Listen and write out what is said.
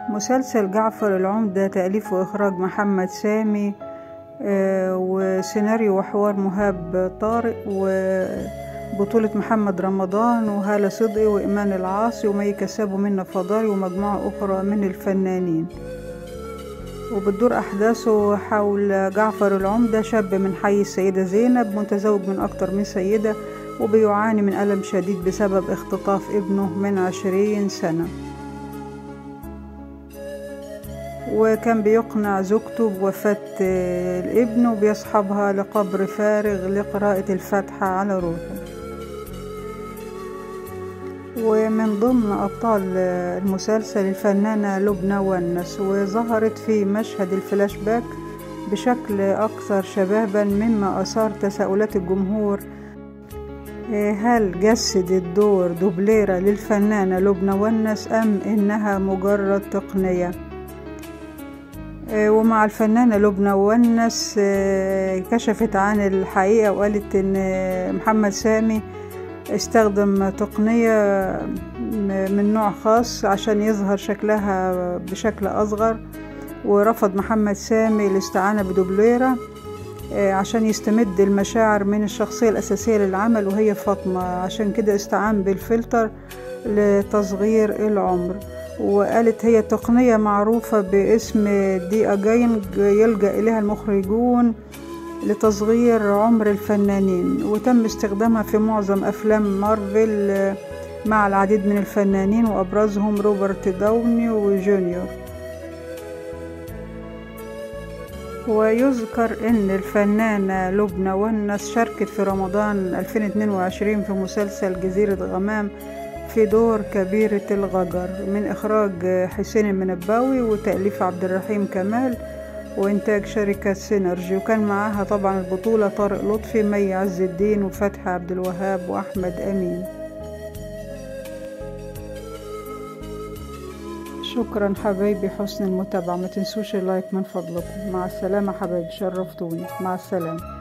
مسلسل جعفر العمدة تأليف وإخراج محمد سامي، وسيناريو وحوار مهاب طارق، وبطولة محمد رمضان وهالة صدقي وإيمان العاصي ومي كساب ومنى فضالي ومجموعة أخرى من الفنانين. وبتدور أحداثه حول جعفر العمدة، شاب من حي السيدة زينب متزوج من أكتر من سيدة، وبيعاني من ألم شديد بسبب اختطاف ابنه من 20 سنة. وكان بيقنع زوجته بوفاة الابن وبيصحبها لقبر فارغ لقراءة الفاتحة على روحه. ومن ضمن أبطال المسلسل الفنانة لبنى ونس، وظهرت في مشهد الفلاش باك بشكل أكثر شبابا، مما أثار تساؤلات الجمهور: هل جسدت دور دوبليرة للفنانة لبنى ونس أم إنها مجرد تقنية؟ ومع الفنانة لبنى ونس كشفت عن الحقيقة وقالت إن محمد سامي استخدم تقنية من نوع خاص عشان يظهر شكلها بشكل أصغر، ورفض محمد سامي الاستعانة بدوبليرة عشان يستمد المشاعر من الشخصية الأساسية للعمل وهي فاطمة، عشان كده استعان بالفلتر لتصغير العمر. وقالت هي تقنية معروفة باسم دي أجاين يلجأ إليها المخرجون لتصغير عمر الفنانين، وتم استخدامها في معظم أفلام مارفل مع العديد من الفنانين وأبرزهم روبرت داوني وجونيور. ويذكر أن الفنانة لبنى ونس شاركت في رمضان 2022 في مسلسل جزيرة غمام في دور كبيرة الغجر، من إخراج حسين المنباوي وتأليف عبد الرحيم كمال وإنتاج شركة سينرجي. وكان معاها طبعا البطولة طارق لطفي، مي عز الدين، وفتحي عبد الوهاب، وأحمد أمين. شكرا حبايبي، حسن المتابعة، ما تنسوش اللايك من فضلكم. مع السلامة حبايبي، شرفتوني، مع السلامة.